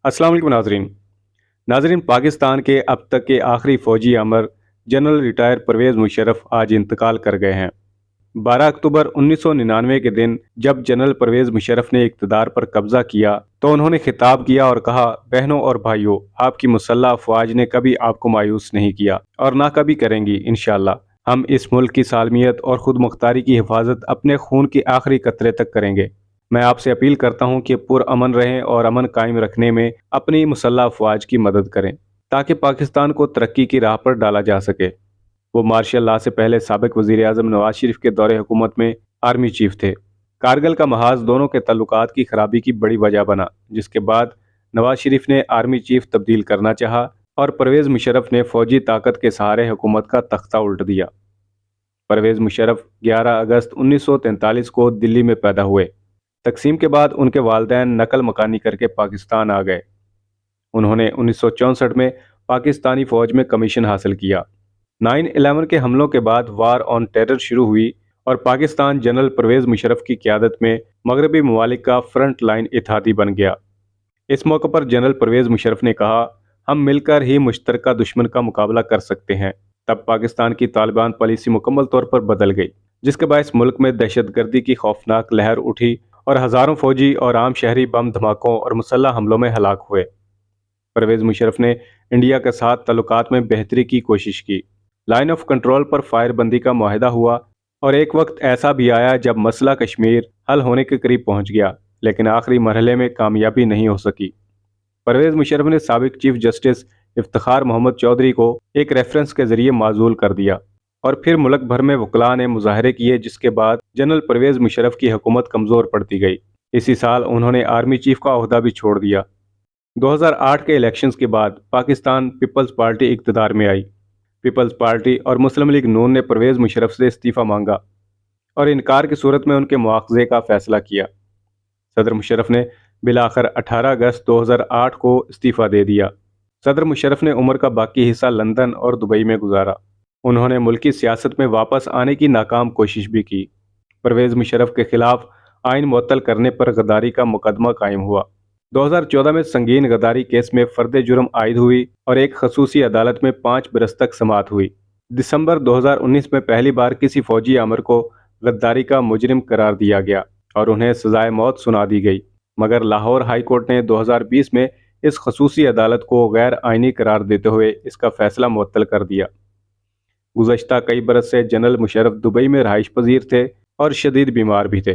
अस्सलाम वालेकुम नाजरीन पाकिस्तान के अब तक के आखिरी फौजी अमर जनरल रिटायर परवेज़ मुशर्रफ आज इंतकाल कर गए हैं। 12 अक्टूबर 1999 के दिन जब जनरल परवेज़ मुशर्रफ ने इक़्तिदार पर कब्जा किया तो उन्होंने खिताब किया और कहा, बहनों और भाइयों, आपकी मुसल्लह अफवाज ने कभी आपको मायूस नहीं किया और ना कभी करेंगी। इंशाअल्लाह हम इस मुल्क की सालमियत और खुद मुख्तारी की हिफाजत अपने खून के आखिरी कतरे तक करेंगे। मैं आपसे अपील करता हूं कि पुरअमन रहें और अमन कायम रखने में अपनी मुसल्लह अफवाज की मदद करें ताकि पाकिस्तान को तरक्की की राह पर डाला जा सके। वो मार्शल लॉ से पहले साबिक वज़ीर आज़म नवाज शरीफ के दौरे हुकूमत में आर्मी चीफ थे। कारगिल का महाज दोनों के तल्लुकात की खराबी की बड़ी वजह बना, जिसके बाद नवाज शरीफ ने आर्मी चीफ तब्दील करना चाहा और परवेज़ मुशर्रफ ने फौजी ताकत के सहारे हुकूमत का तख्ता उल्ट दिया। परवेज़ मुशर्रफ 11 अगस्त 1943 को दिल्ली में पैदा हुए। तकसीम के बाद उनके वालिदैन नकल मकानी करके पाकिस्तान आ गए। उन्होंने 1964 में पाकिस्तानी फ़ौज में कमीशन हासिल किया। 9/11 के हमलों के बाद वार ऑन टेरर शुरू हुई और पाकिस्तान जनरल परवेज़ मुशर्रफ की क़यादत में मगरबी ममालिक का फ्रंट लाइन इत्तेहादी बन गया। इस मौके पर जनरल परवेज़ मुशर्रफ ने कहा, हम मिलकर ही मुश्तरका दुश्मन का मुकाबला कर सकते हैं। तब पाकिस्तान की तालिबान पॉलिसी मुकम्मल तौर पर बदल गई, जिसके बायस मुल्क में दहशतगर्दी की खौफनाक लहर उठी और हज़ारों फौजी और आम शहरी बम धमाकों और मुसल्लह हमलों में हलाक हुए। परवेज़ मुशर्रफ ने इंडिया के साथ तल्लुकात में बेहतरी की कोशिश की। लाइन ऑफ कंट्रोल पर फायरबंदी का मुआहदा हुआ और एक वक्त ऐसा भी आया जब मसला कश्मीर हल होने के करीब पहुंच गया, लेकिन आखिरी मरहले में कामयाबी नहीं हो सकी। परवेज़ मुशर्रफ ने साबिक चीफ जस्टिस इफ्तिखार मोहम्मद चौधरी को एक रेफरेंस के जरिए माजूल कर दिया और फिर मुल्क भर में वकला ने मुजाहरे किए, जिसके बाद जनरल परवेज़ मुशर्रफ की हुकूमत कमज़ोर पड़ती गई। इसी साल उन्होंने आर्मी चीफ का ओहदा भी छोड़ दिया। 2008 के इलेक्शंस के बाद पाकिस्तान पीपल्स पार्टी इक़्तिदार में आई। पीपल्स पार्टी और मुस्लिम लीग नून ने परवेज़ मुशर्रफ से इस्तीफ़ा मांगा और इनकार की सूरत में उनके मुआवजे का फैसला किया। सदर मुशर्रफ ने बिलाखिर 18 अगस्त 2008 को इस्तीफ़ा दे दिया। सदर मुशर्रफ ने उम्र का बाकी हिस्सा लंदन और दुबई में गुजारा। उन्होंने मुल्की सियासत में वापस आने की नाकाम कोशिश भी की। परवेज़ मुशर्रफ के खिलाफ आइन मुअत्तल करने पर गद्दारी का मुकदमा कायम हुआ। 2014 में संगीन गद्दारी केस में फर्द जुर्म आयद हुई और एक खसूसी अदालत में 5 बरस तक समाअत हुई। दिसंबर 2019 में पहली बार किसी फौजी आमर को गद्दारी का मुजरिम करार दिया गया और उन्हें सजाए मौत सुना दी गई, मगर लाहौर हाई कोर्ट ने 2020 में इस खसूसी अदालत को गैर आइनी करार देते हुए इसका फैसला मुअत्तल कर दिया। गुज़श्ता कई बरस से जनरल मुशर्रफ दुबई में रहाइश पजीर थे और शदीद बीमार भी थे।